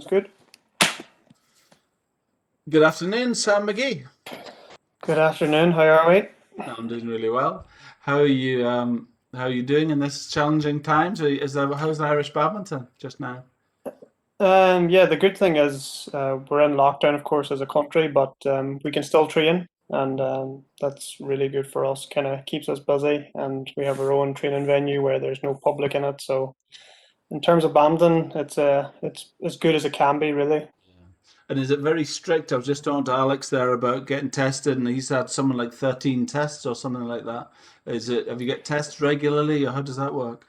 good. Good afternoon, Sam McGee. Good afternoon. How are we? I'm doing really well. How are you? How are you doing in this challenging times? How's the Irish badminton just now? Yeah, the good thing is we're in lockdown, of course, as a country, but we can still train, and that's really good for us. Kind of keeps us busy, and we have our own training venue where there's no public in it. So, in terms of badminton, it's as good as it can be, really. And is it very strict? I was just talking to Alex there about getting tested, and he's had something like 13 tests or something like that. Is it? Have you get tests regularly, or how does that work?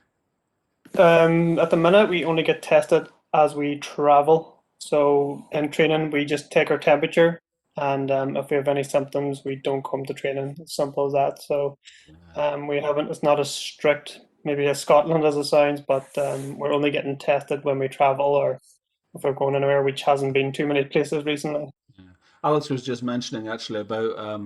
At the minute, we only get tested as we travel. So in training, we just take our temperature, and if we have any symptoms, we don't come to training. It's simple as that. So we haven't. It's not as strict, maybe as Scotland as it sounds, but we're only getting tested when we travel or if we're going anywhere, which hasn't been too many places recently. Alex was just mentioning actually about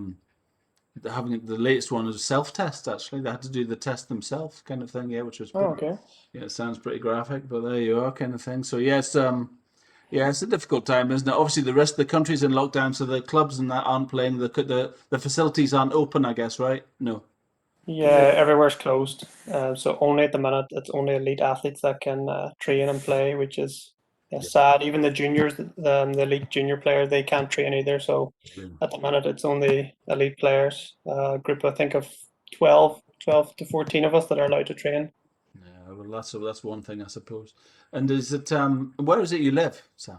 having the latest one was self-test. Actually, they had to do the test themselves, kind of thing. Yeah, which was Oh, pretty. okay. Yeah, it sounds pretty graphic, but there you are, kind of thing. So yes, yeah, it's a difficult time, isn't it? Obviously, the rest of the country's in lockdown, so the clubs and that aren't playing. The facilities aren't open, I guess, right? No. Yeah, everywhere's closed. So only at the minute, it's only elite athletes that can train and play, which is Yeah. sad. Even the juniors, the elite junior players, they can't train either. So Yeah. at the minute, it's only elite players. A group, I think, of 12 to 14 of us that are allowed to train. Yeah, well, that's one thing, I suppose. And is it where is it you live, Sam?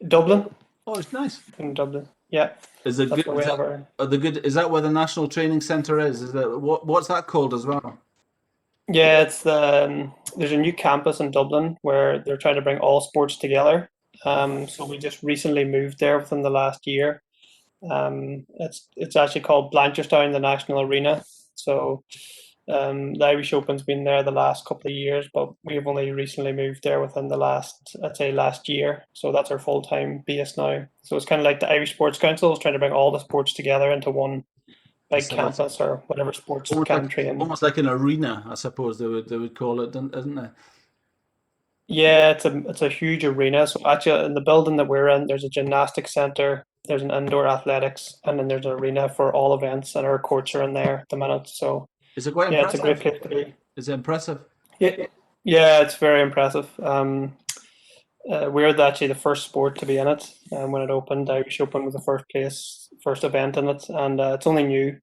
Dublin, Oh, it's nice. in Dublin. Yeah, Is it that's good? where we have our. Are the good? Is that where the National Training Centre is? Is that what's that called as well? Yeah, there's a new campus in Dublin where they're trying to bring all sports together. So we just recently moved there within the last year. It's actually called Blanchardstown, the National Arena. So the Irish Open's been there the last couple of years, but we've only recently moved there within the last, I'd say, last year. So that's our full-time base now. So it's kind of like the Irish Sports Council is trying to bring all the sports together into one big Facility. campus or whatever sports Almost can like train. almost like an arena, I suppose they would call it, isn't it? Yeah, it's a huge arena. So actually, in the building that we're in, there's a gymnastics center, there's an indoor athletics, and then there's an arena for all events, and our courts are in there at the minute. So Is it quite yeah, it's a great impressive? place to be. Is it impressive? Yeah, yeah, it's very impressive. We're actually the first sport to be in it. When it opened, Irish Open was the first event in it, and it's only new.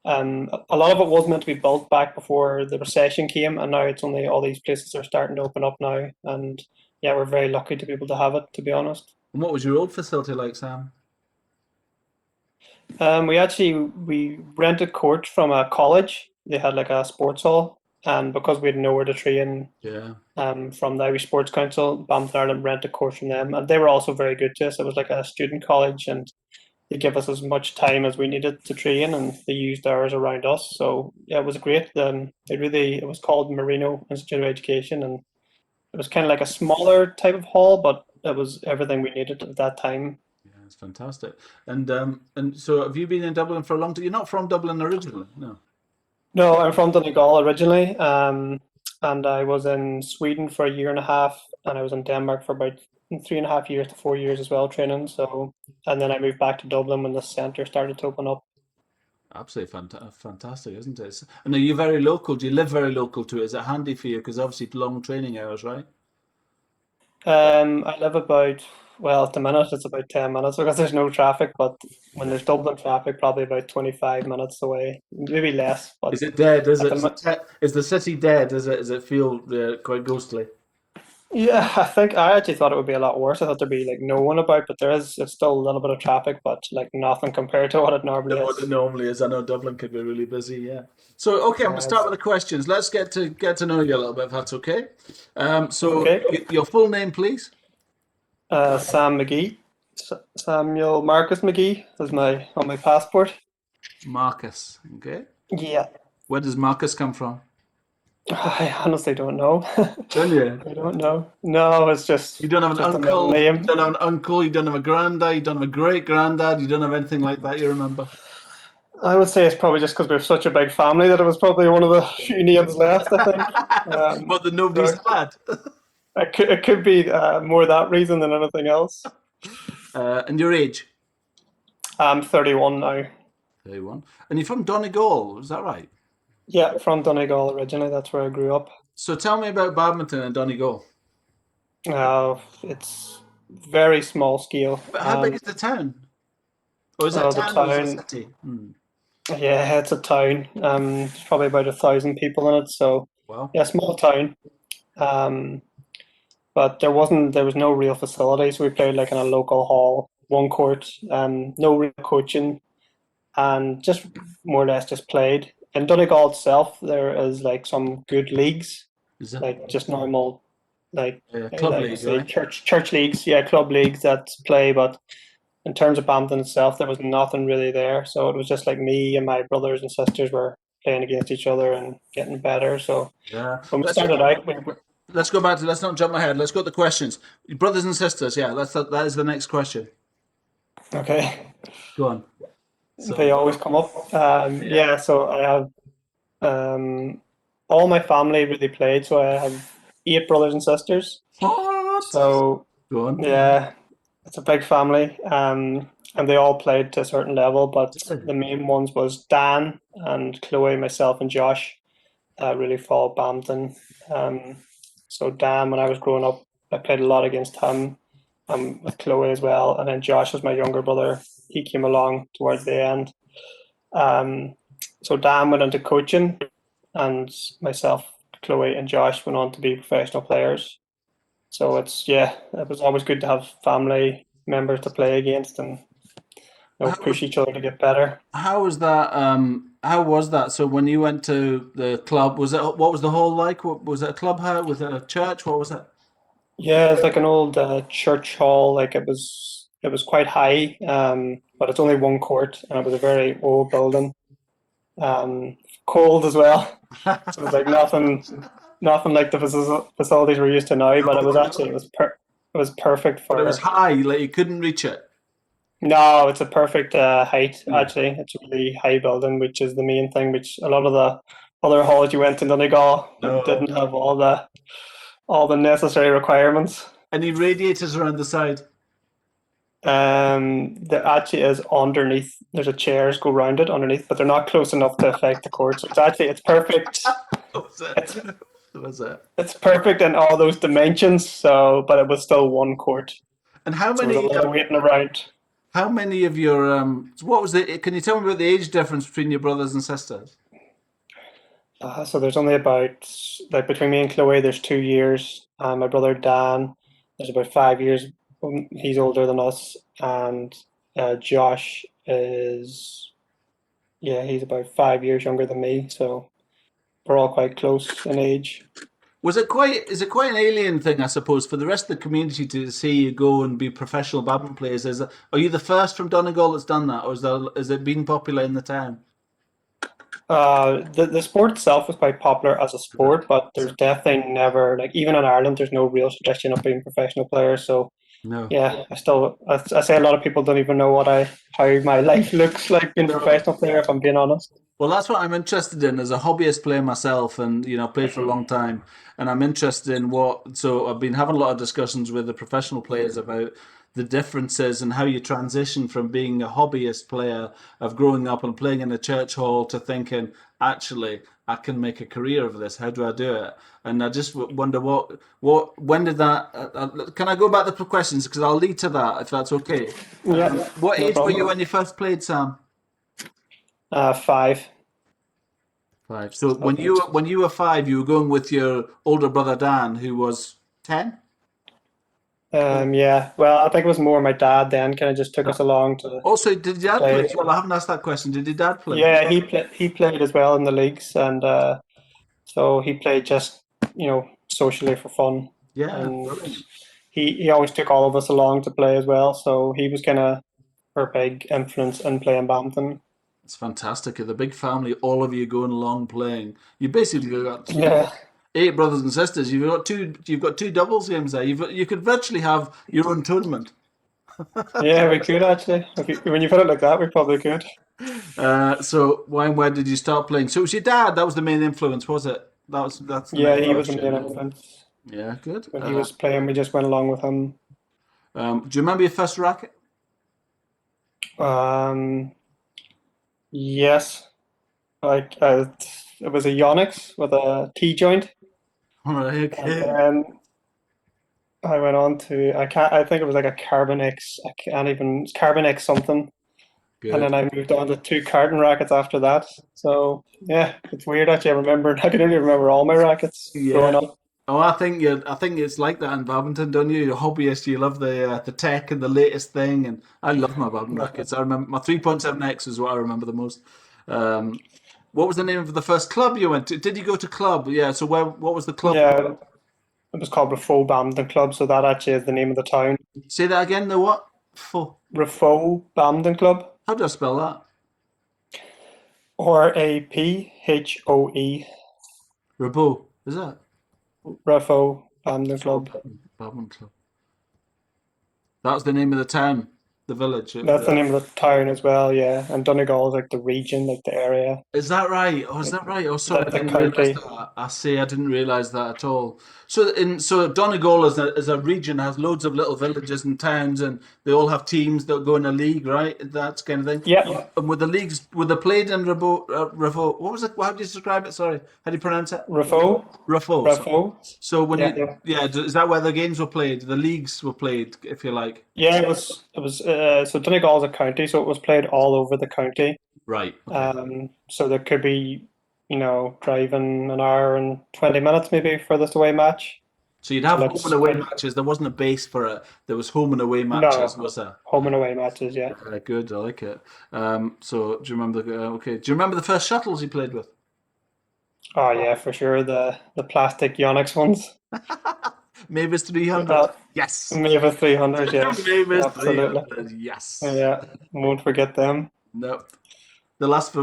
A lot of it was meant to be built back before the recession came, and now it's only all these places are starting to open up now. And yeah, we're very lucky to be able to have it, to be honest. And what was your old facility like, Sam? We rented courts from a college. They had like a sports hall, and because we had nowhere to train Yeah. from the Irish Sports Council, Badminton Ireland rented courts from them, and they were also very good to us. It was like a student college, and they give us as much time as we needed to train, and they used ours around us. So yeah, it was great. It was called Marino Institute of Education, and it was kind of like a smaller type of hall, but it was everything we needed at that time. Yeah, it's fantastic. And so have you been in Dublin for a long time? You're not from Dublin originally, no. No, I'm from Donegall originally, and I was in Sweden for a year and a half, and I was in Denmark for about 3.5 years to 4 years as well, training. So, and then I moved back to Dublin when the centre started to open up. Absolutely fantastic, isn't it? And are you very local? Do you live very local to it? Is it handy for you? Because obviously long training hours, right? I live about, well, at the minute it's about 10 minutes because there's no traffic, but when there's Dublin traffic, probably about 25 minutes away, maybe less. But Is it dead? Is at it? the mo- Is the city dead? Does it feel quite ghostly? yeah, I think I actually thought it would be a lot worse. I thought there'd be like no one about, but it's still a little bit of traffic, but like nothing compared to what it normally Than what it is. normally is. I know Dublin can be really busy. Yeah. So okay, I'm going to start It's with the questions. Let's get to know you a little bit, if that's okay. So okay. your full name, please. Sam McGee, Samuel Marcus McGee is my on my passport. Marcus. Okay. Yeah, Where does Marcus come from? I honestly don't know. Don't you? I don't know. No, it's You don't have an just a middle uncle. You name. don't have an uncle. You don't have a granddad. You don't have a great granddad. You don't have anything like that. You remember? I would say it's probably just because we're such a big family that it was probably one of the few names left, I think. But the nobody's So, had. it could be more that reason than anything else. And your age? I'm 31 now. 31. And you're from Donegall, is that right? Yeah, from Donegall originally. That's where I grew up. So tell me about badminton in Donegall. It's very small scale. But how big is the town? Or is it a The town or is it a town, city? Hmm. yeah, it's a town. There's probably about 1,000 people in it. So, Well, yeah, small town. Um, but there was no real facilities. We played like in a local hall, one court. No real coaching, and just more or less just played. In Donegal itself, there is like some good leagues, is it like just normal, like club like you league, say, right? church leagues, yeah, club leagues that play. But in terms of badminton itself, there was nothing really there. So it was just like me and my brothers and sisters were playing against each other and getting better. So Yeah. when we started out, Let's go back to, let's not jump ahead. Let's go to the questions. Your brothers and sisters, yeah, that is the next question. okay, Go on. they So, always come up. yeah. Yeah, so I have um, all my family really played. So I have 8 brothers and sisters. What? So Go on. yeah, it's a big family, and they all played to a certain level. But Did the main ones was Dan and Chloe, myself, and Josh. Really followed badminton. Um, so Dan, when I was growing up, I played a lot against him, with Chloe as well, and then Josh was my younger brother. He came along towards the end. Um, so Dan went into coaching, and myself, Chloe, and Josh went on to be professional players. So it's yeah, it was always good to have family members to play against and How push was each other to get better. how was that? How was that? So when you went to the club, was it what was the hall like? What, was it a clubhouse? Was it a church? What was it? Yeah, it's like an old church hall. Like it was quite high, but it's only one court, and it was a very old building. Cold as well. So it was like nothing like the facilities we're used to now. But it was actually No. it was perfect But it was for. high, like you couldn't reach it. No, it's a perfect height Yeah. actually. It's a really high building, which is the main thing. Which a lot of the other halls you went in Donegal No. didn't have all the necessary requirements. Any radiators around the side? There actually is underneath. There's a chairs go round it underneath, but they're not close enough to affect the court. So it's perfect. What was it? It's What was it? it's perfect in all those dimensions. So, but it was still one court. And So there was a lot of waiting around. how many of your what was the? Can you tell me about the age difference between your brothers and sisters? So there's only about like between me and Chloe, there's 2 years. My brother Dan, there's about 5 years. He's older than us, and Josh is yeah, he's about 5 years younger than me. So we're all quite close in age. Was it quite? Is it quite an alien thing, I suppose, for the rest of the community to see you go and be professional badminton players? Are you the first from Donegal that's done that, or is it been popular in the town? The sport itself is quite popular as a sport, but there's definitely never like even in Ireland, there's no real tradition of being professional players. So No. yeah, I say a lot of people don't even know how my life looks like being a No. professional player. If I'm being honest. Well, that's what I'm interested in as a hobbyist player myself, and played for a long time. And I'm interested in what. So I've been having a lot of discussions with the professional players about the differences and how you transition from being a hobbyist player of growing up and playing in a church hall to thinking, actually, I can make a career of this. How do I do it? And I just wonder when did that? Can I go back to the questions because I'll lead to that if that's okay. Yeah, What no age were you problem. when you first played, Sam? 5. 5. So So, when you were 5, you were going with your older brother Dan, who was 10. yeah. Well, I think it was more my dad then. Kind of just took us along Also, did your to dad play play. as well? I haven't asked that question. Did your dad play? Yeah, he played as well in the leagues, and so he played just socially for fun, Yeah, and brilliant. he always took all of us along to play as well. So he was kind of our big influence in playing badminton. It's fantastic. The big family, all of you going along playing. You basically got Yeah, 8 brothers and sisters. You've got two doubles games there. You could virtually have your own tournament. yeah, we could actually. When you put it like that, we probably could. So when did you start playing? So it was your dad. That was the main influence, was it? That's the Yeah, next he was the main question. influence. Yeah, good. When he was playing, we just went along with him. Do you remember your first racket? Um, yes, like it was a Yonex with a T joint, All right, and okay. then I went on to I think it was like a Carbon X. I can't even it's Carbon X something, and Good. then I moved on to two carton rackets after that. So yeah, it's weird actually. I remember I can only remember all my rackets growing Yeah. up. Oh, I think it's like that in badminton, don't you? You're a hobbyist. You love the tech and the latest thing, and I love my badminton rackets. I remember my 3.7X is what I remember the most. Um, what was the name of the first club you went to? Did you go to club? Yeah. So what was the club? Yeah, it was called Rafo Badminton Club, so that actually is the name of the town. Say that again. The what? Full. Rafo Badminton Club, How do I spell that? Raphoe, Rabo. Is that? Rafo Badminton Oh, Club. badminton club. That was the name of the town, the village. That's the name of the town as well, yeah. And Donegall is like the region, like the area, Is that right? Oh, is like that right? Oh, sorry, I the didn't realize county. that. I didn't realize that at all. So Donegal as a region has loads of little villages and towns, and they all have teams that go in a league, right? That kind of thing. Yeah, And were they played in Rabo? What was it? How do you describe it? Sorry, how do you pronounce it? Rafo, Rafo. So, Rafo. so when Yeah, yeah, is that where the games were played? The leagues were played, if you like. yeah. So Donegall is a county, so it was played all over the county. Right. Okay. So there could be, driving an hour and 20 minutes maybe furthest away match. So you'd So have home and let's away matches. There wasn't a base for it. There was home and away matches, no was there? home and away matches. Yeah. Good, I like it. So do you remember? Okay, do you remember the first shuttles you played with? Oh yeah, for sure. The plastic Yonex ones. Mavis 300. Uh, Yes. Maybe 300. Yes, Mavis absolutely. 300. Yes. Yeah, won't forget them. Nope. They last for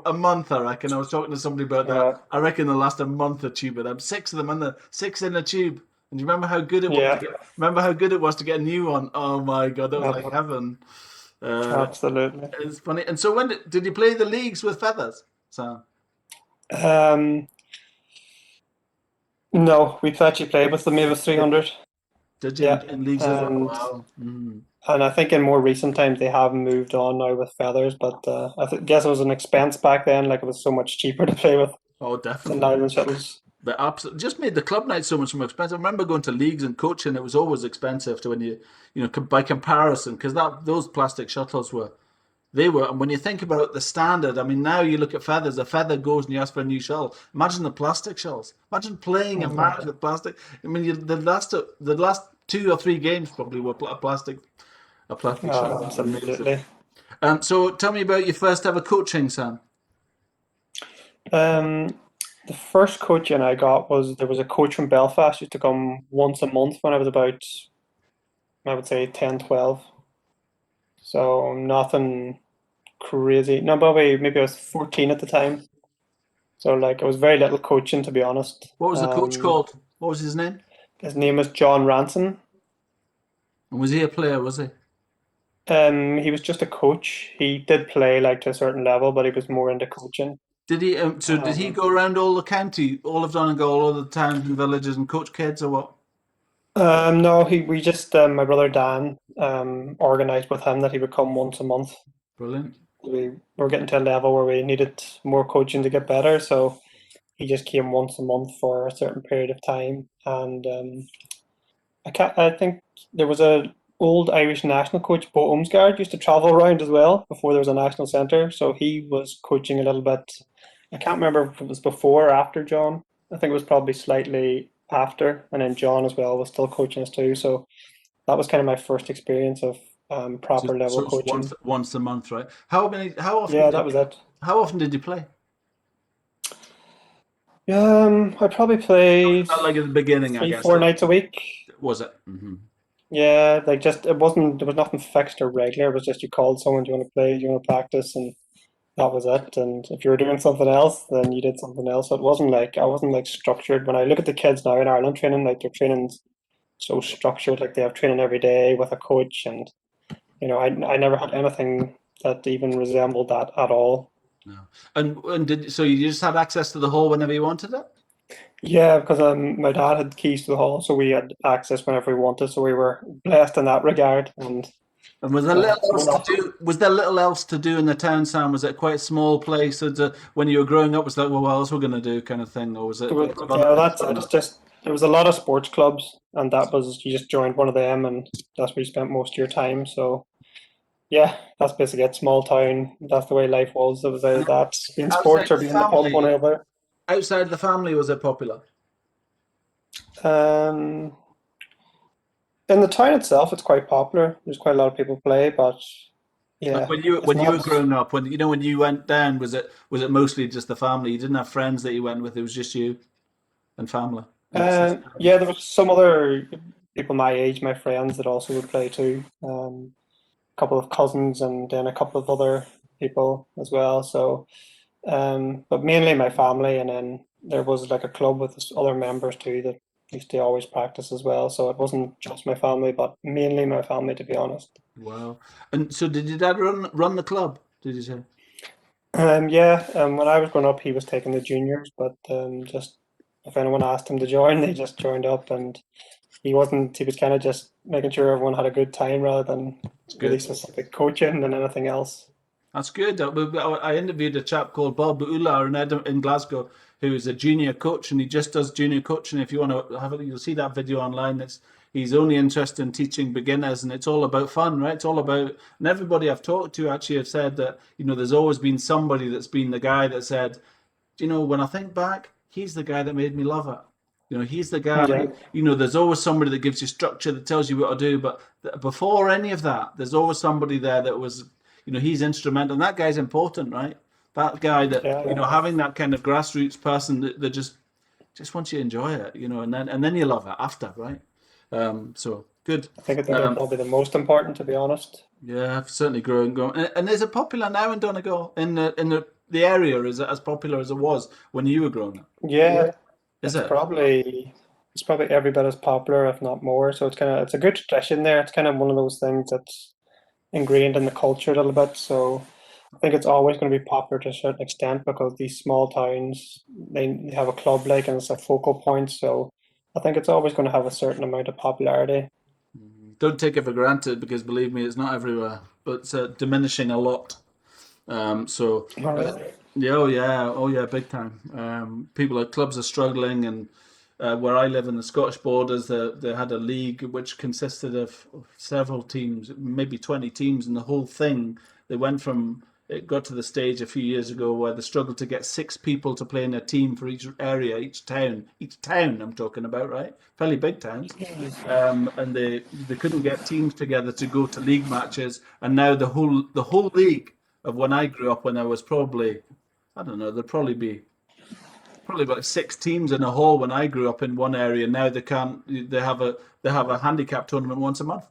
a month, I reckon. I was talking to somebody about that. Uh, I reckon they last a month a tube of them. Six of them in the six in a tube. And do you remember how good it was to yeah, get? Remember how good it was to get a new one? Oh my God, that was like ab- heaven. Uh, absolutely. it's funny. And so when did you play the leagues with feathers? So Um, no, we've actually played with the Mavis 300. did you Yeah, in leagues as well? and Wow. Mm. and I think in more recent times they have moved on now with feathers, but guess it was an expense back then. Like it was so much cheaper to play with Oh, than definitely. now with shuttles. But absolutely, just made the club night so much more expensive. I remember going to leagues and coaching; it was always expensive to when by comparison, because that those plastic shuttles were they were. And when you think about the standard, I mean, now you look at feathers. A feather goes and you ask for a new shell. Imagine the plastic shells. Imagine playing a match with plastic. I mean, the last 2 or 3 games probably were a plastic shell. Oh, That's amazing. absolutely. So tell me about your first ever coaching, Sam. Um, the first coaching I got was there was a coach from Belfast used to come once a month when I was about, I would say 10, 12. So nothing crazy. No, probably maybe I was 14 at the time. So like it was very little coaching to be honest. What was the coach called? What was his name? His name was John Ranson. And was he a player? Was he? He was just a coach. He did play like to a certain level, but he was more into coaching. Did he? So did he Um, go around all the county, all of Donegall, all the towns and villages, and coach kids, or what? no, we just my brother Dan organized with him that he would come once a month. Brilliant. We were getting to a level where we needed more coaching to get better, so he just came once a month for a certain period of time. And I think there was a old Irish national coach, Bo Umsgaard, used to travel around as well before there was a national centre. So he was coaching a little bit. I can't remember if it was before or after John. I think it was probably slightly after, and then John as well was still coaching us too. So that was kind of my first experience of So, proper level so it's once coaching. once a month, right? How many? How often Yeah, did that was it. how often did you play? I probably played Not like at the beginning, I three, guess. four nights a week. Was it? Hmm. Yeah, like just it wasn't there was nothing fixed or regular. It was just you called someone, do you want to play, do you want to practice, and that was it. And if you were doing something else, then you did something else. So it wasn't like I wasn't like structured. When I look at the kids now in Ireland training, like their training's so structured. Like they have training every day with a coach, and I never had anything that even resembled that at all. No. And did so you just had access to the hall whenever you wanted it? Yeah, because my dad had keys to the hall, so we had access whenever we wanted. So we were blessed in that regard. And And was there little we're else to not. do? Was there little else to do in the town, Sam? Was it quite a small place? When you were growing up, was that, well, what else we're going to do, kind of thing, or was it lots of other Yeah, things that's it. going It's on? just there was a lot of sports clubs, and that was you just joined one of them, and that's where you spent most of your time. So yeah, that's basically it. Small town. That's the way life was. It was either And that being sports outside or the being in the pub, one family, or the other. outside the family, was it popular? Um, in the town itself, it's quite popular. There's quite a lot of people play, but Like yeah, it's when you were not. growing up, when you went down, was it mostly just the family? You didn't have friends that you went with. It was just you and family and sister. Yeah, there was some other people my age, my friends, that also would play too. A couple of cousins and then a couple of other people as well. So, but mainly my family, and then there was like a club with other members too that used to always practice as well. So it wasn't just my family, but mainly my family, to be honest. Wow. And so, did your dad run the club? Did you say? Yeah, when I was growing up, he was taking the juniors, but just if anyone asked him to join, they just joined up, and he wasn't. He was kind of just making sure everyone had a good time rather than It's really good. specific coaching than anything else. That's good. I interviewed a chap called Bob Ula in Glasgow, who is a junior coach, and he just does junior coaching. If you want to have it, you'll see that video online. He's only interested in teaching beginners, and it's all about fun, right? It's all about, and everybody I've talked to actually have said that, there's always been somebody that's been the guy that said, when I think back, he's the guy that made me love it. He's the guy, Yeah, there's always somebody that gives you structure, that tells you what to do. But before any of that, there's always somebody there that was, he's instrumental. And that guy's important, right? That guy that, yeah. having that kind of grassroots person that just wants you to enjoy it, and then you love it after, right? So good. I think they're Um, probably the most important, to be honest. yeah, I've certainly grown. And is it popular now in Donegal? In the area, is it as popular as it was when you were growing up? Yeah, Is it's it? probably it's probably every bit as popular, if not more. So it's a good tradition there. It's kind of one of those things that's ingrained in the culture a little bit. So I think it's always going to be popular to a certain extent because these small towns they have a club like and it's a focal point. So I think it's always going to have a certain amount of popularity. Don't take it for granted because believe me, it's not everywhere, but it's diminishing a lot. So, All uh, right. yeah, oh yeah, big time. People at clubs are struggling, and where I live in the Scottish borders, they had a league which consisted of several teams, maybe 20 teams, and the whole thing. They went from it got to the stage a few years ago where they struggled to get six people to play in a team for each area, each town. I'm talking about, right? Fairly big towns, and they couldn't get teams together to go to league matches, and now the whole league of when I grew up, when there was probably, I don't know, there'd probably about six teams in a hall when I grew up in one area. Now they can't. They have a handicap tournament once a month,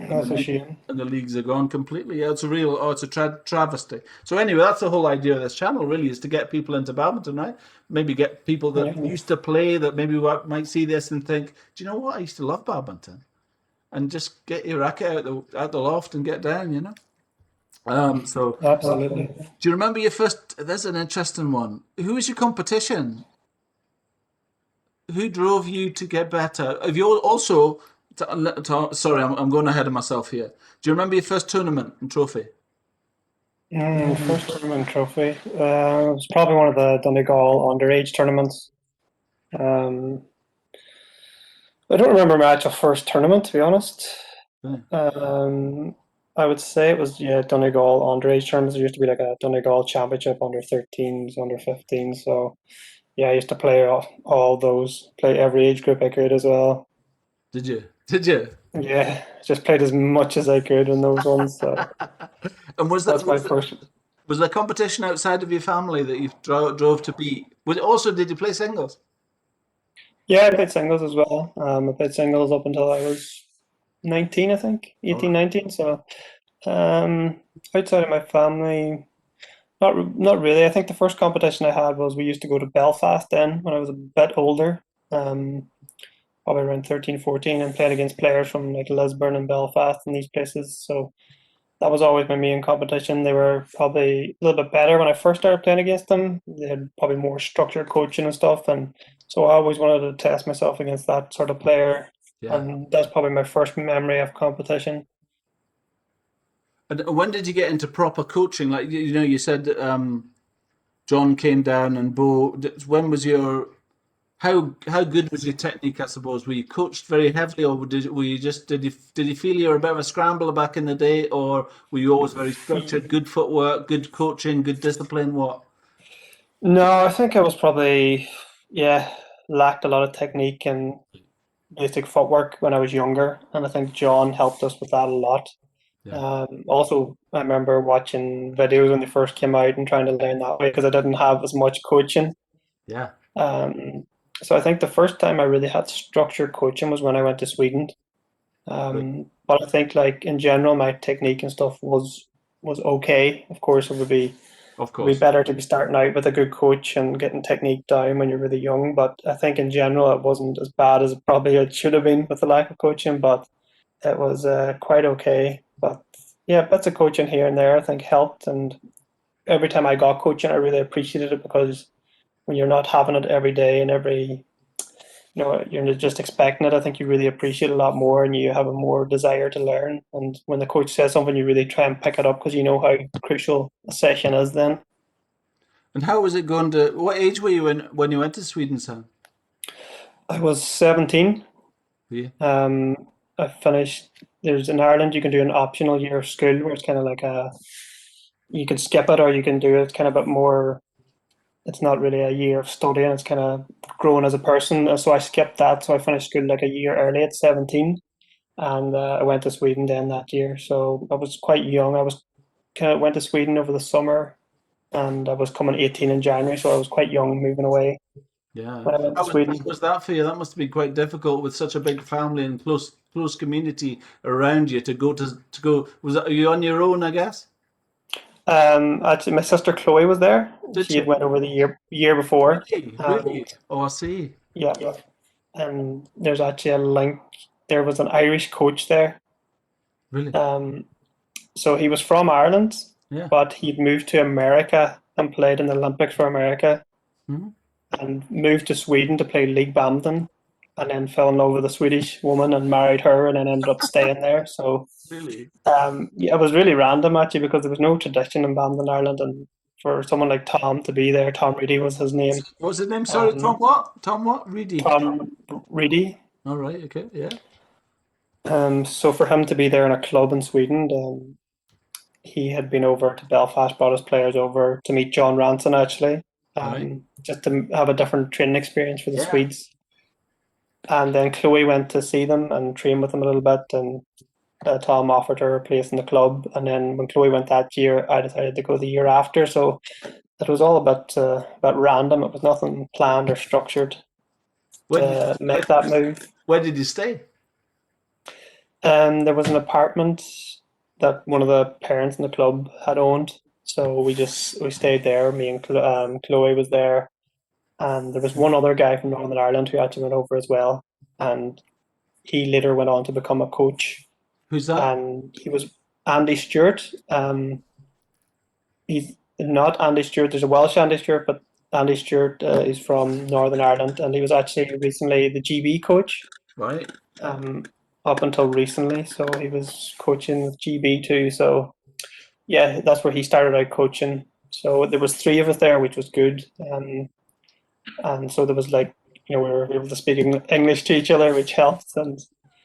and the That's a league shame. and the leagues are gone completely. Yeah, it's a travesty. So anyway, that's the whole idea of this channel. Really, is to get people into badminton, right? Maybe get people that Yeah, used to play that maybe might see this and think, do you know what? I used to love badminton, and just get your racket out the loft and get down. So absolutely. do you remember your first? There's an interesting one. Who was your competition? Who drove you to get better? Have you also? Sorry, I'm going ahead of myself here. Do you remember your first tournament and trophy? First tournament trophy. It was probably one of the Donegall underage tournaments. Um, I don't remember my actual first tournament, to be honest. Yeah. Um, I would say it was yeah Donegal underage tournaments. There used to be like a Donegal championship under 13s, under 15s. So yeah, I used to play all those, play every age group I could as well. Did you? Did you? Yeah, just played as much as I could in those ones. So And was that that's my was, first. was there competition outside of your family that you drove to beat? Was it also, did you play singles? Yeah, I played singles as well. I played singles up until I was 19, I think, All 18, right. 19. So um, outside of my family, not really. I think the first competition I had was we used to go to Belfast then when I was a bit older, um, probably around 13, 14, and playing against players from like Lisburn and Belfast and these places. So that was always my main competition. They were probably a little bit better when I first started playing against them. They had probably more structured coaching and stuff, and so I always wanted to test myself against that sort of player. Yeah. And that's probably my first memory of competition. And when did you get into proper coaching? Like you said, John came down and Bo. When was your how good was your technique? I suppose were you coached very heavily, or were you just did you feel you were a bit of a scrambler back in the day, or were you always very structured, good footwork, good coaching, good discipline? What? No, I think I was probably, yeah, lacked a lot of technique and basic footwork when I was younger, and I think John helped us with that a lot. Yeah, Also, I remember watching videos when they first came out and trying to learn that way because I didn't have as much coaching. yeah, Um, so I think the first time I really had structured coaching was when I went to Sweden. right. But I think like in general, my technique and stuff was okay. Of course, Of it would be course. better to be starting out with a good coach and getting technique down when you're really young. But I think in general, it wasn't as bad as probably it should have been with the lack of coaching. But it was quite okay. But yeah, bits of coaching here and there I think helped. And every time I got coaching, I really appreciated it because when you're not having it every day and you're just expecting it, I think you really appreciate it a lot more and you have a more desire to learn. And when the coach says something, you really try and pick it up because you know how crucial a session is then. And how was it going to? What age were you when you went to Sweden, Sam? I was 17. Yeah. Um, I finished. There's in Ireland you can do an optional year of school where it's kind of like you can skip it or you can do it kind of a bit more. It's not really a year of studying. It's kind of growing as a person. So I skipped that. So I finished school like a year early at 17, and I went to Sweden then that year. So I was quite young. I was kind of went to Sweden over the summer, and I was coming 18 in January. So I was quite young moving away Yeah. when I went to How Sweden. was that for you? That must have been quite difficult with such a big family and close community around you to go. Was that, are you on your own? I guess. Actually, my sister Chloe was there. Did She had you went over the year before, really? Really? and Oh, I see. yeah, and there's actually a link. There was an Irish coach there. Really? Um, so he was from Ireland, Yeah. but he'd moved to America and played in the Olympics for America, Hmm. and moved to Sweden to play league badminton, and then fell in love with a Swedish woman and married her, and then ended up staying there. So Really? yeah, it was really random actually because there was no tradition in badminton in Ireland, and for someone like Tom to be there, Tom Reedy was his name. What was his name? Sorry, Tom Um, what? Tom what? Reedy. Tom Reedy. All right. Okay. Yeah. So for him to be there in a club in Sweden, he had been over to Belfast, brought his players over to meet John Ranson actually, Right. just to have a different training experience for the Yeah. Swedes. And then Chloe went to see them and train with them a little bit, and Tom offered her a place in the club. And then when Chloe went that year, I decided to go the year after. So it was all a bit random. It was nothing planned or structured Where did to make that move. where did you stay? There was an apartment that one of the parents in the club had owned, so we stayed there. Me and Chloe was there, and there was one other guy from Northern Ireland who actually went over as well, and he later went on to become a coach, Who's that? and he was Andy Stewart. He's not Andy Stewart. There's a Welsh Andy Stewart, but Andy Stewart is from Northern Ireland, and he was actually recently the GB coach. Right. Um, Up until recently, so he was coaching with GB too. So yeah, that's where he started out coaching. So there was three of us there, which was good. And so there was like we were able to speak English to each other, which helped. And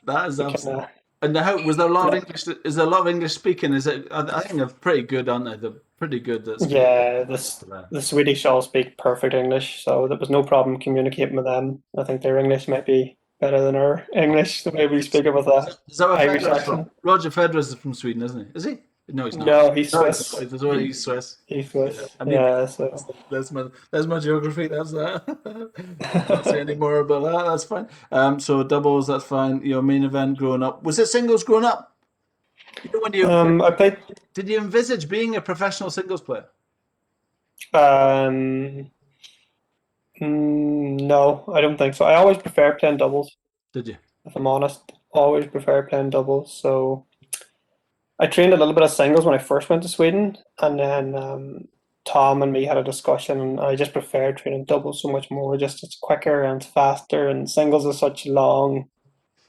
That is we kind absolutely. of And how was there a lot of yeah, English? Is there a lot of English speaking? Is it? I think they're pretty good, aren't they? They're pretty good at speaking. yeah. The Swedish all speak perfect English, so there was no problem communicating with them. I think their English might be better than our English, so maybe we speak it with a Is that where Irish Federer's from? accent. Roger Federer's from Sweden, isn't he? Is he? No, he's not. No, he's No, he's not. Swiss. He's, well, he's Swiss. He's Yeah, Swiss. I need Yeah, so. that's my geography. That's that. Can't say any more about that. That's fine. So doubles, that's fine. Your main event growing up was it singles growing up? You know when you I played. did you envisage being a professional singles player? Um, no, I don't think so. I always prefer playing doubles, Did you? if I'm honest. Always prefer playing doubles. So I trained a little bit of singles when I first went to Sweden, and then Tom and me had a discussion, and I just prefer training doubles so much more. Just it's quicker and it's faster, and singles is such long,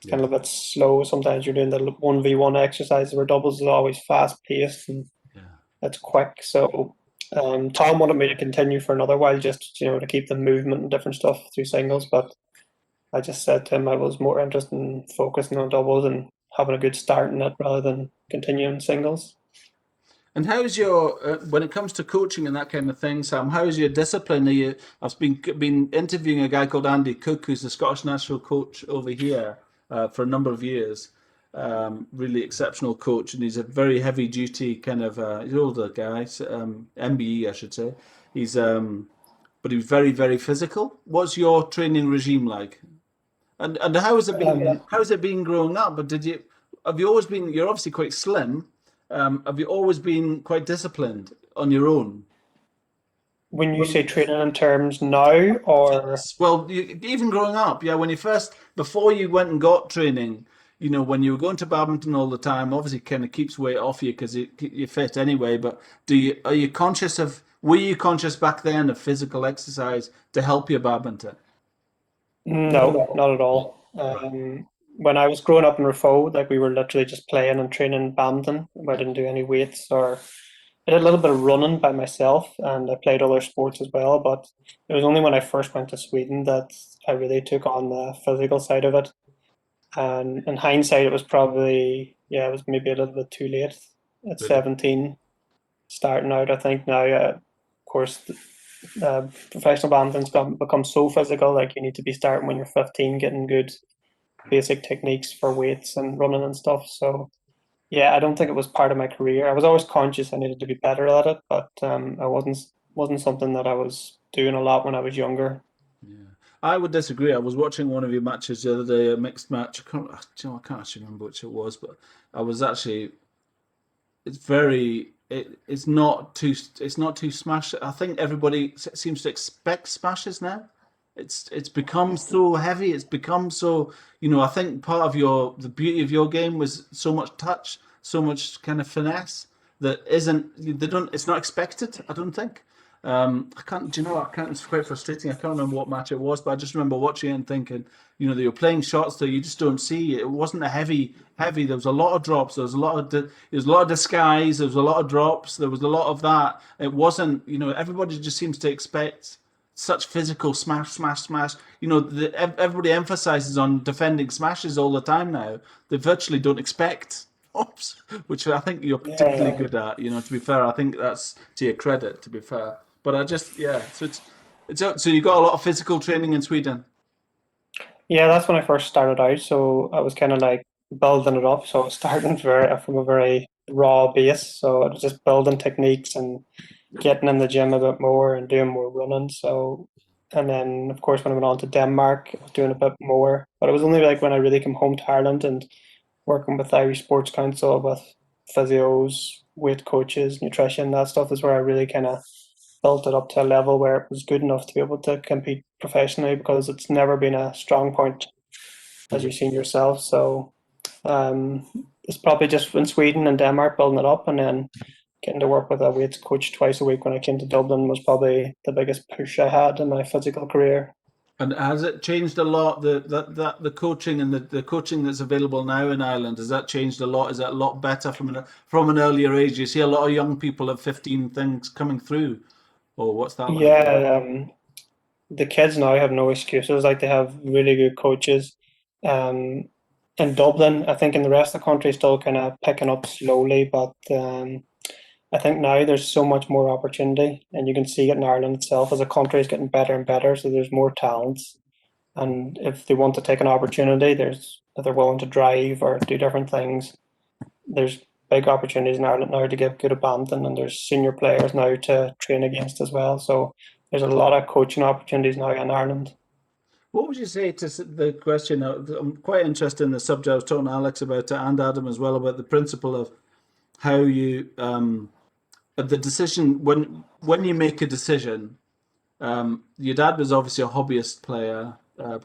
kind Yeah, of a bit slow. Sometimes you're doing the 1v1 exercises where doubles is always fast paced and yeah. it's quick. So Tom wanted me to continue for another while, just to keep the movement and different stuff through singles, but I just said to him I was more interested in focusing on doubles and having a good start in it rather than continuing singles. And how's your when it comes to coaching and that kind of thing, Sam? How's your discipline? I've been interviewing a guy called Andy Cook, who's the Scottish national coach over here for a number of years. Really exceptional coach, and he's a very heavy duty kind of. He's an older guy, MBE, I should say. He's but he's very physical. What's your training regime like? And how has it been? Um, How's it been growing up? But did you have you always been? You're obviously quite slim. Have you always been quite disciplined on your own? when you say training in terms now, or Fitness. Well, even growing up, yeah, when you first, before you went and got training, when you were going to badminton all the time, obviously kind of keeps weight off you because you're fit anyway. But were you conscious back then of physical exercise to help your badminton? no, not at all. Right. When I was growing up in Rafo, like we were literally just playing and training badminton. I didn't do any weights or I did a little bit of running by myself and I played other sports as well, but it was only when I first went to Sweden that I really took on the physical side of it. And in hindsight, it was probably, yeah, it was maybe a little bit too late at Really? 17, starting out. I think now, of course, professional badminton's become so physical, like you need to be starting when you're 15, getting good basic techniques for weights and running and stuff. So, yeah, I don't think it was part of my career. I was always conscious I needed to be better at it, but I wasn't something that I was doing a lot when I was younger. Yeah. I would disagree. I was watching one of your matches the other day, a mixed match. I can't actually remember which it was, but I was actually it's not too smash. I think everybody seems to expect smashes now. It's become so heavy. It's become so, I think part of the beauty of your game was so much touch, so much kind of finesse that isn't they don't it's not expected, I don't think. I can't, do you know, I can't, it's quite frustrating. I can't remember what match it was, but I just remember watching it and thinking, they were playing shots that you just don't see. It wasn't a heavy. There was a lot of drops. There was a lot of disguise. There was a lot of drops. There was a lot of that. It wasn't, everybody just seems to expect such physical smash, smash, smash. Everybody emphasizes on defending smashes all the time now. They virtually don't expect drops, which I think you're particularly Yeah, good at. To be fair, I think that's to your credit. To be fair, but I just, yeah. So you got a lot of physical training in Sweden. yeah, that's when I first started out. So I was kind of like building it up. So I was starting from a very raw base. So I was just building techniques and getting in the gym a bit more and doing more running. So, and then of course when I went on to Denmark, I was doing a bit more. But it was only like when I really came home to Ireland and working with Irish Sports Council with physios, weight coaches, nutrition, that stuff is where I really kind of built it up to a level where it was good enough to be able to compete professionally because it's never been a strong point, as Yeah. you've seen yourself. So it's probably just in Sweden and Denmark building it up, and then getting to work with a weights coach twice a week when I came to Dublin was probably the biggest push I had in my physical career. And has it changed a lot? The coaching and the coaching that's available now in Ireland, has that changed a lot? Is that a lot better from an earlier age? You see a lot of young people at 15 things coming through. Or what's that like? Yeah, the kids now have no excuses. Like they have really good coaches. Um, in Dublin, I think in the rest of the country, still kind of picking up slowly, but I think now there's so much more opportunity, and you can see it in Ireland itself as a country is getting better and better. So there's more talents, and if they want to take an opportunity, if they're willing to drive or do different things, there's big opportunities in Ireland now to get good at badminton, and there's senior players now to train against as well. So there's a lot of coaching opportunities now in Ireland. What would you say to the question? I'm quite interested in the subject. I was talking to Alex about it and Adam as well about the principle of how you the decision when you make a decision. Your dad was obviously a hobbyist player,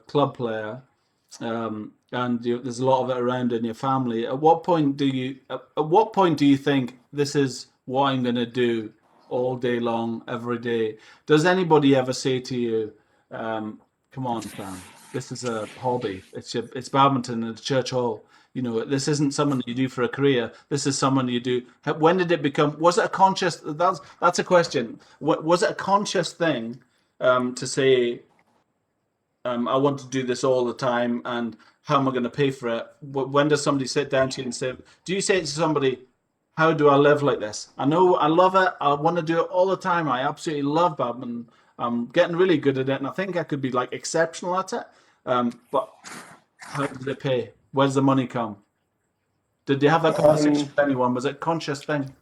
club player. and there's a lot of it around in your family. At what point do you think this is what I'm going to do all day long, every day? Does anybody ever say to you, "Come on, Sam, this is a hobby. It's badminton at church hall. This isn't something you do for a career. This is someone you do." When did it become? Was it a conscious? That's a question. Was it a conscious thing to say? I want to do this all the time, and how am I going to pay for it? When does somebody sit down to you and say, do you say to somebody, how do I live like this? I know I love it. I want to do it all the time. I absolutely love badminton. I'm getting really good at it, and I think I could be like exceptional at it. But how does it pay? Where's the money come? Did you have that conversation Um, with anyone? Was it a conscious thing?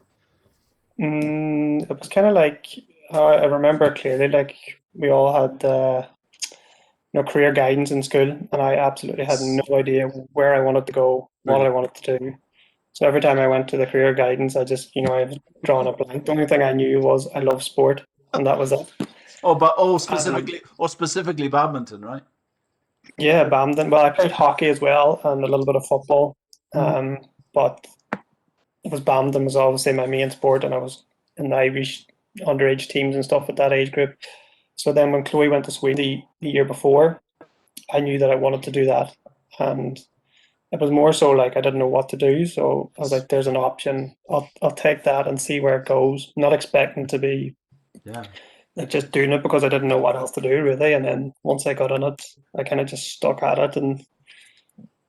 it was kind of like I remember clearly, like we all had career guidance in school, and I absolutely had no idea where I wanted to go, what Really? I wanted to do. So every time I went to the career guidance, I just, I was drawn a blank. The only thing I knew was I love sport, and that was it. Oh, but Um, specifically badminton, right? yeah, badminton. Well, I played hockey as well and a little bit of football. Mm. Um, but it was badminton was obviously my main sport, and I was in the Irish underage teams and stuff at that age group. So then when Chloe went to Sweden the year before, I knew that I wanted to do that, and it was more so like I didn't know what to do. So I was like, "There's an option. I'll take that and see where it goes." Not expecting to be Yeah. like just doing it because I didn't know what else to do really. And then once I got in it, I kind of just stuck at it. And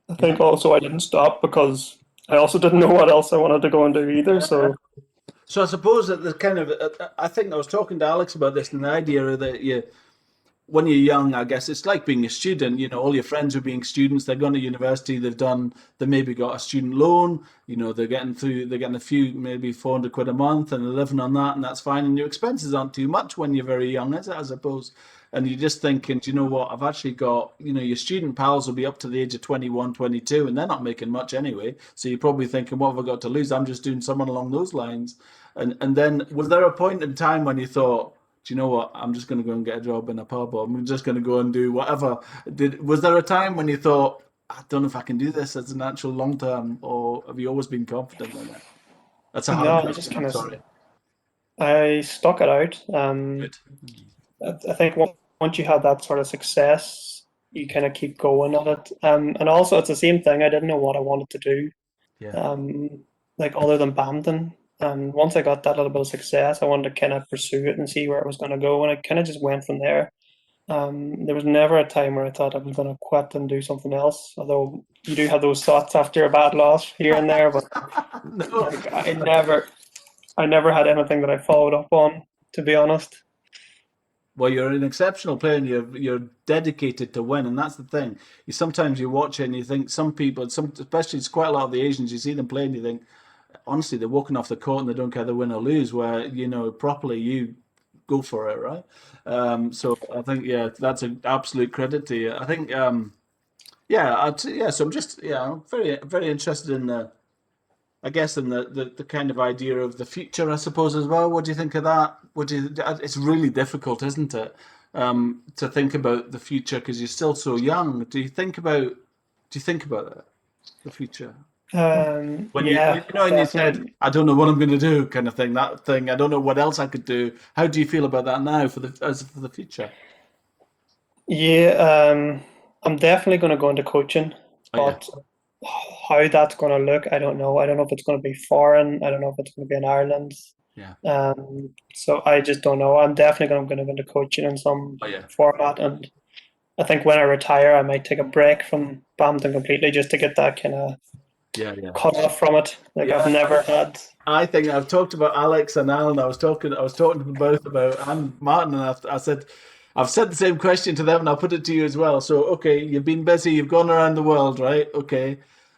I think also I didn't stop because I also didn't know what else I wanted to go and do either. Yeah. So So I suppose that the kind of I think I was talking to Alex about this and the idea that when you're young, I guess it's like being a student. All your friends are being students. They're going to university. They maybe got a student loan. They're getting a few, maybe 400 quid a month, and they're living on that, and that's fine. And your expenses aren't too much when you're very young, is it? I suppose. And you're just thinking, do you know what? I've actually got, your student pals will be up to the age of 21, 22, and they're not making much anyway. So you're probably thinking, what have I got to lose? I'm just doing someone along those lines. And then was there a point in time when you thought, do you know what? I'm just going to go and get a job in a pub, or I'm just going to go and do whatever. Was there a time when you thought, I don't know if I can do this as an actual long term, or have you always been confident in it? That's a hard no, I just question. kind I'm of sorry. I stuck it out. Good. I think once you had that sort of success, you kind of keep going at it. And also it's the same thing. I didn't know what I wanted to do. Yeah. Um, like other than badminton. And once I got that little bit of success, I wanted to kind of pursue it and see where it was going to go. And I kind of just went from there. There was never a time where I thought I was going to quit and do something else. Although you do have those thoughts after a bad loss here and there, but No. like I never had anything that I followed up on, to be honest. Well, you're an exceptional player, and you're dedicated to win, and that's the thing. Sometimes you watch it and you think some people, especially it's quite a lot of the Asians, you see them playing, you think honestly they're walking off the court and they don't care they win or lose. Where properly you go for it, right? So I think that's an absolute credit to you. I think yeah. So I'm very very interested in I guess in the kind of idea of the future, I suppose as well. What do you think of that? It's really difficult, isn't it, to think about the future because you're still so young. Do you think about it, the future? When Yeah, and you said, definitely. I don't know what I'm going to do, kind of thing. That thing, I don't know what else I could do. How do you feel about that now for the future? Yeah, I'm definitely going to go into coaching, Oh yeah, but how that's going to look, I don't know. I don't know if it's going to be foreign. I don't know if it's going to be in Ireland. yeah, So I just don't know. I'm definitely going to go into coaching in some oh yeah, format, and I think when I retire, I might take a break from badminton completely just to get that kind of yeah, yeah, cut off from it. Like I've yeah. never had. I think I've talked about Alex and Alan. I was talking to them both about and Martin, and I said, I've said the same question to them, and I'll put it to you as well. So, okay, you've been busy, you've gone around the world, right? Okay,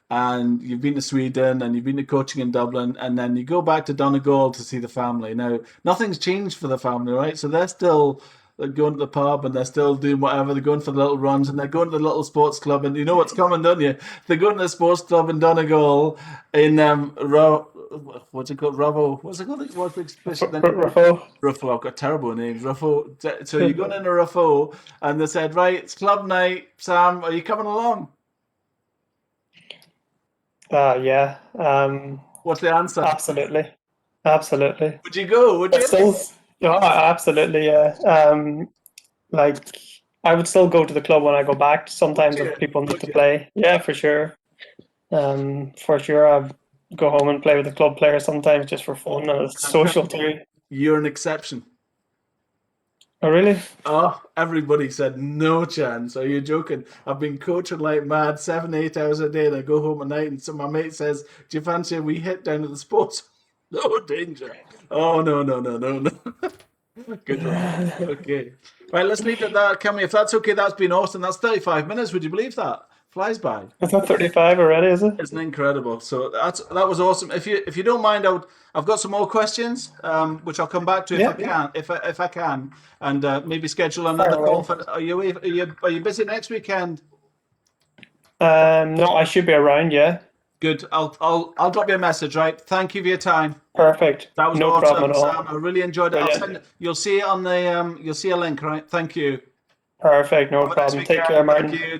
and you've been to Sweden, and you've been to coaching in Dublin, and then you go back to Donegall to see the family. Now, nothing's changed for the family, right? So they're still going to the pub, and they're still doing whatever. They're going for the little runs, and they're going to the little sports club, and you know what's coming, don't you? They're going to the sports club in Donegal in what's it called? Ravo. What's it called? What's the expression then? Raffo. Ruffo. I've got terrible names. Ruffo. So you're going in a Ruffo, and they said, right, it's club night. Sam, are you coming along? Yeah. What's the answer? Absolutely. Absolutely. Would you go? Would But you? still, no, absolutely, yeah. Like I would still go to the club when I go back Would sometimes if you? people need Would to you? play. Yeah, for sure. For sure, I go home and play with the club players sometimes just for fun, and it's I'm social telling you, too. you're an exception. Oh, really? Oh, everybody said no chance. Are you joking? I've been coaching like mad, 7, 8 hours a day, and I go home at night, and so my mate says, "Do you fancy a wee hit down at the sports?" No danger. Oh no, no, no, no, no. Good one. Okay. Right, let's leave it at that, can we? If that's okay, that's been awesome. That's 35 minutes. Would you believe that? Flies by. Is that 35 already, is it? Isn't it incredible? So that was awesome. If you don't mind, I've got some more questions, which I'll come back to if I Yeah, can, if I can, and maybe schedule fire another call away. for. Are you busy next weekend? No, I should be around, yeah. Good. I'll drop you a message. Right. Thank you for your time. Perfect. That was No problem awesome, at Sam. all. I really enjoyed it. I'll Brilliant. send. You'll see it on the. You'll see a link. Right. Thank you. Perfect. No Have a nice problem. Take care, weekend. Thank Martin. you.